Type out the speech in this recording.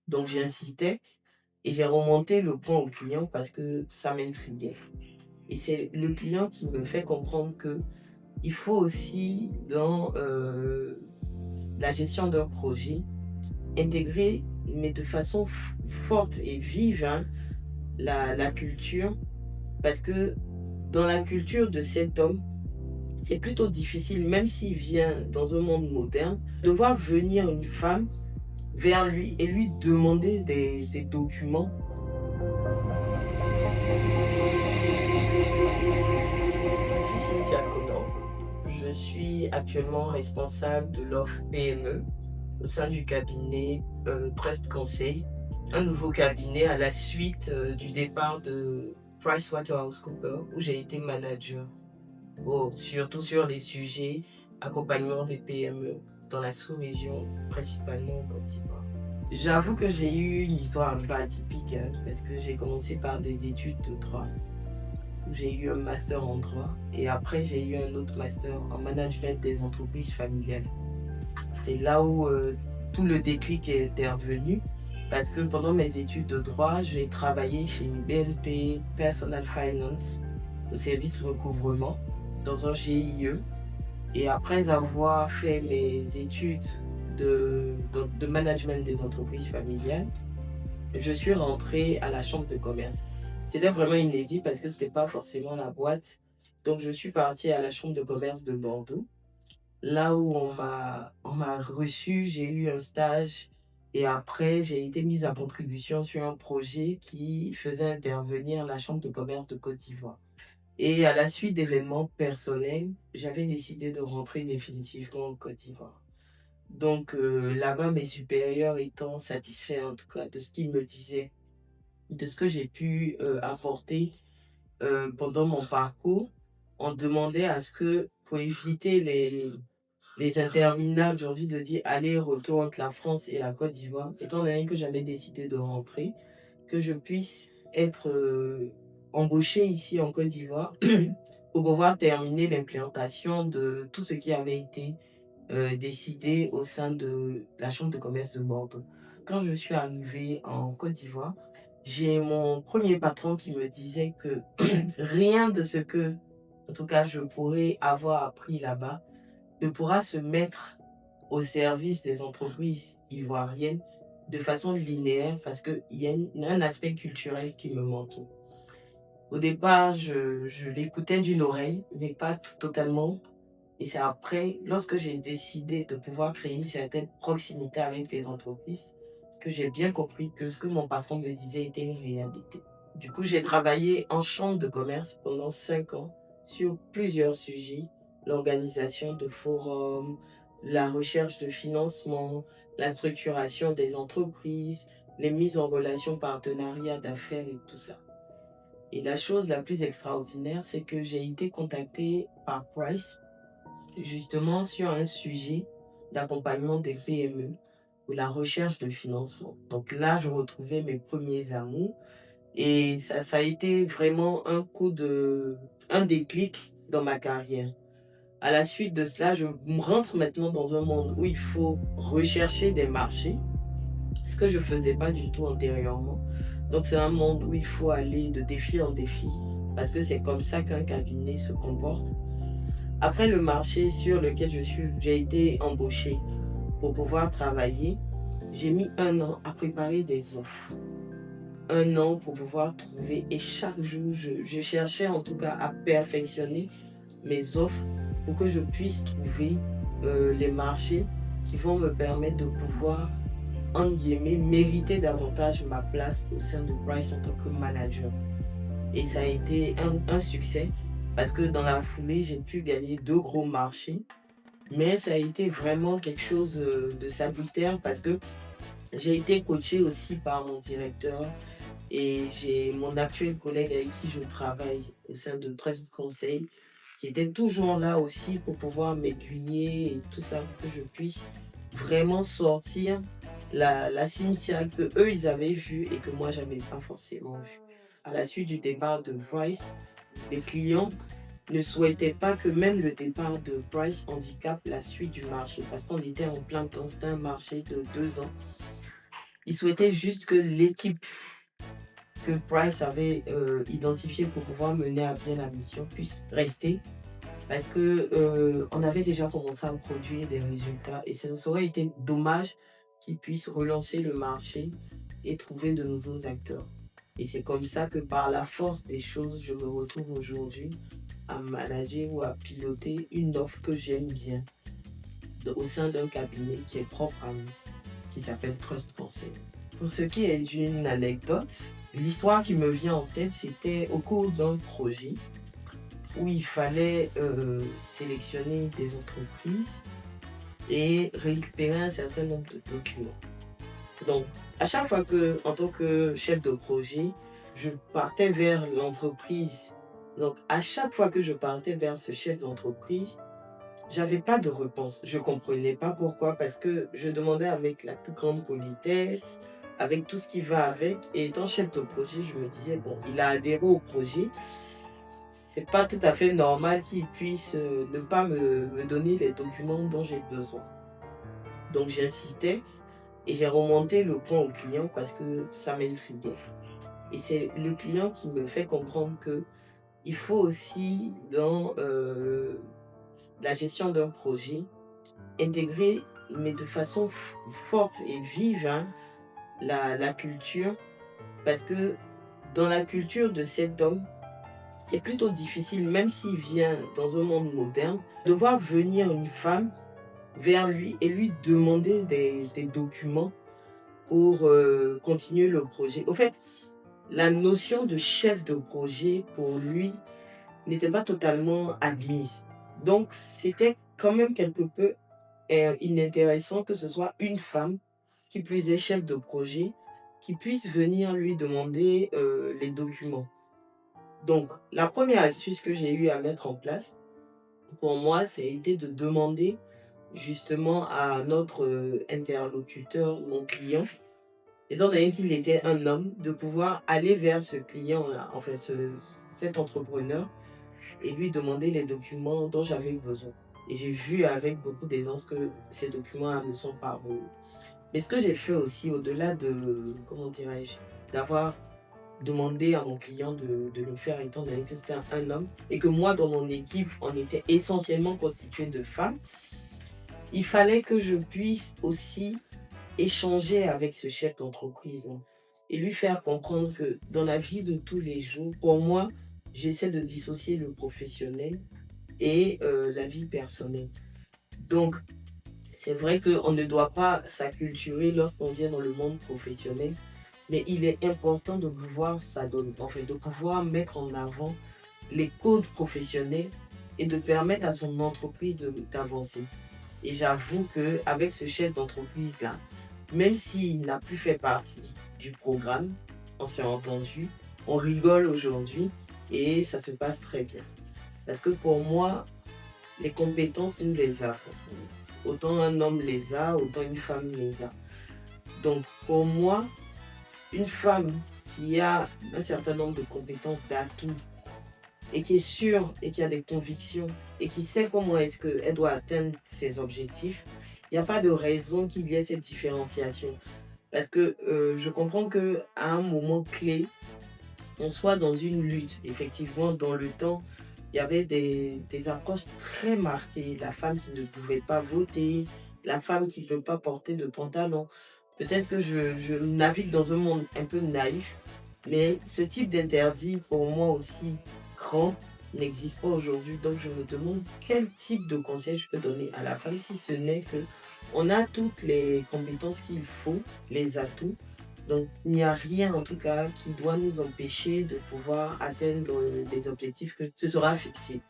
Donc j'insistais et j'ai remonté le point au client parce que ça m'intriguait. Et c'est le client qui me fait comprendre que il faut aussi dans la gestion d'un projet intégrer, mais de façon forte et vive, hein, la culture. Parce que dans la culture de cet homme, c'est plutôt difficile, même s'il vient dans un monde moderne, de voir venir une femme vers lui et lui demander des documents. Je suis Cynthia Conan. Je suis actuellement responsable de l'offre PME au sein du cabinet Trust Conseil, un nouveau cabinet à la suite du départ de PricewaterhouseCoopers où j'ai été manager. Bon, surtout sur les sujets accompagnement des PME dans la sous-région, principalement en Côte d'Ivoire. J'avoue que j'ai eu une histoire un peu atypique, hein, parce que j'ai commencé par des études de droit, où j'ai eu un master en droit, et après j'ai eu un autre master en management des entreprises familiales. C'est là où tout le déclic est intervenu, parce que pendant mes études de droit, j'ai travaillé chez BNP Personal Finance, au service recouvrement, dans un GIE. Et après avoir fait mes études de management des entreprises familiales, je suis rentrée à la chambre de commerce. C'était vraiment inédit parce que ce n'était pas forcément la boîte. Donc je suis partie à la chambre de commerce de Bordeaux, là où on m'a reçu, j'ai eu un stage et après j'ai été mise à contribution sur un projet qui faisait intervenir la chambre de commerce de Côte d'Ivoire. Et à la suite d'événements personnels, j'avais décidé de rentrer définitivement en Côte d'Ivoire. Donc là-bas, mes supérieurs étant satisfaits en tout cas de ce qu'ils me disaient, de ce que j'ai pu apporter pendant mon parcours, on demandait à ce que, pour éviter les interminables, j'ai envie de dire, aller-retour entre la France et la Côte d'Ivoire, étant donné que j'avais décidé de rentrer, que je puisse être embauchée ici en Côte d'Ivoire pour pouvoir terminer l'implantation de tout ce qui avait été décidé au sein de la Chambre de commerce de Bordeaux. Quand je suis arrivée en Côte d'Ivoire, j'ai mon premier patron qui me disait que rien de ce que, en tout cas, je pourrais avoir appris là-bas ne pourra se mettre au service des entreprises ivoiriennes de façon linéaire parce qu'il y a un aspect culturel qui me manquait. Au départ, je l'écoutais d'une oreille, mais pas totalement. Et c'est après, lorsque j'ai décidé de pouvoir créer une certaine proximité avec les entreprises, que j'ai bien compris que ce que mon patron me disait était une réalité. Du coup, j'ai travaillé en chambre de commerce pendant 5 ans sur plusieurs sujets, l'organisation de forums, la recherche de financement, la structuration des entreprises, les mises en relation partenariat d'affaires et tout ça. Et la chose la plus extraordinaire, c'est que j'ai été contactée par Price justement sur un sujet d'accompagnement des PME ou la recherche de financement. Donc là, je retrouvais mes premiers amours et ça a été vraiment un déclic dans ma carrière. À la suite de cela, je rentre maintenant dans un monde où il faut rechercher des marchés, ce que je ne faisais pas du tout antérieurement. Donc c'est un monde où il faut aller de défi en défi, parce que c'est comme ça qu'un cabinet se comporte. Après le marché sur lequel j'ai été embauchée pour pouvoir travailler, j'ai mis 1 an à préparer des offres. 1 an pour pouvoir trouver et chaque jour, je cherchais en tout cas à perfectionner mes offres pour que je puisse trouver les marchés qui vont me permettre de pouvoir, entre guillemets, mériter davantage ma place au sein de Price en tant que manager. Et ça a été un succès parce que dans la foulée, j'ai pu gagner 2 gros marchés. Mais ça a été vraiment quelque chose de salutaire parce que j'ai été coachée aussi par mon directeur et j'ai mon actuel collègue avec qui je travaille au sein de Trust Conseil qui était toujours là aussi pour pouvoir m'aiguiller et tout ça pour que je puisse vraiment sortir la Cynthia que eux ils avaient vue et que moi j'avais pas forcément vue. À la suite du départ de Bryce, les clients ne souhaitaient pas que même le départ de Price handicape la suite du marché parce qu'on était en plein temps, c'était un marché de 2 ans. Il souhaitait juste que l'équipe que Price avait identifiée pour pouvoir mener à bien la mission puisse rester parce que on avait déjà commencé à produire des résultats et ça aurait été dommage qu'ils puissent relancer le marché et trouver de nouveaux acteurs. Et c'est comme ça que par la force des choses, je me retrouve aujourd'hui à manager ou à piloter une offre que j'aime bien au sein d'un cabinet qui est propre à nous, qui s'appelle Trust Conseil. Pour ce qui est d'une anecdote, l'histoire qui me vient en tête, c'était au cours d'un projet où il fallait sélectionner des entreprises et récupérer un certain nombre de documents. Donc, à chaque fois que, en tant que chef de projet, je partais vers l'entreprise. Donc, à chaque fois que je partais vers ce chef d'entreprise, j'avais pas de réponse. Je comprenais pas pourquoi, parce que je demandais avec la plus grande politesse, avec tout ce qui va avec. Et étant chef de projet, je me disais, bon, il a adhéré au projet. C'est pas tout à fait normal qu'il puisse ne pas me donner les documents dont j'ai besoin. Donc, j'insistais. Et j'ai remonté le point au client parce que ça m'intriguait. Et c'est le client qui me fait comprendre que il faut aussi, dans la gestion d'un projet, intégrer, mais de façon forte et vive, hein, la culture. Parce que dans la culture de cet homme, c'est plutôt difficile, même s'il vient dans un monde moderne, de voir venir une femme vers lui et lui demander des documents pour continuer le projet. Au fait, la notion de chef de projet, pour lui, n'était pas totalement admise. Donc, c'était quand même quelque peu inintéressant que ce soit une femme, qui plus est chef de projet, qui puisse venir lui demander les documents. Donc, la première astuce que j'ai eu à mettre en place, pour moi, c'était de demander justement à notre interlocuteur, mon client, étant donné qu'il était un homme, de pouvoir aller vers ce client-là, enfin cet entrepreneur, et lui demander les documents dont j'avais besoin. Et j'ai vu avec beaucoup d'aisance que ces documents me sont parvenus. Mais ce que j'ai fait aussi, au-delà de, comment dirais-je, d'avoir demandé à mon client de le faire, étant donné que c'était un homme, et que moi, dans mon équipe, on était essentiellement constitué de femmes, il fallait que je puisse aussi échanger avec ce chef d'entreprise, hein, et lui faire comprendre que dans la vie de tous les jours, pour moi, j'essaie de dissocier le professionnel et la vie personnelle. Donc, c'est vrai qu'on ne doit pas s'acculturer lorsqu'on vient dans le monde professionnel, mais il est important de pouvoir s'adonner, enfin, de pouvoir mettre en avant les codes professionnels et de permettre à son entreprise d'avancer. Et j'avoue qu'avec ce chef d'entreprise-là, même s'il n'a plus fait partie du programme, on s'est entendu, on rigole aujourd'hui et ça se passe très bien. Parce que pour moi, les compétences, nous les avons. Autant un homme les a, autant une femme les a. Donc pour moi, une femme qui a un certain nombre de compétences, d'atouts, et qui est sûre et qui a des convictions et qui sait comment est-ce qu'elle doit atteindre ses objectifs, il n'y a pas de raison qu'il y ait cette différenciation. Parce que je comprends qu'à un moment clé, on soit dans une lutte. Effectivement, dans le temps, il y avait des approches très marquées. La femme qui ne pouvait pas voter, la femme qui ne peut pas porter de pantalon. Peut-être que je navigue dans un monde un peu naïf, mais ce type d'interdit, pour moi aussi grand, n'existe pas aujourd'hui. Donc je me demande quel type de conseil je peux donner à la femme, si ce n'est que on a toutes les compétences qu'il faut, les atouts. Donc il n'y a rien en tout cas qui doit nous empêcher de pouvoir atteindre les objectifs que ce sera fixé.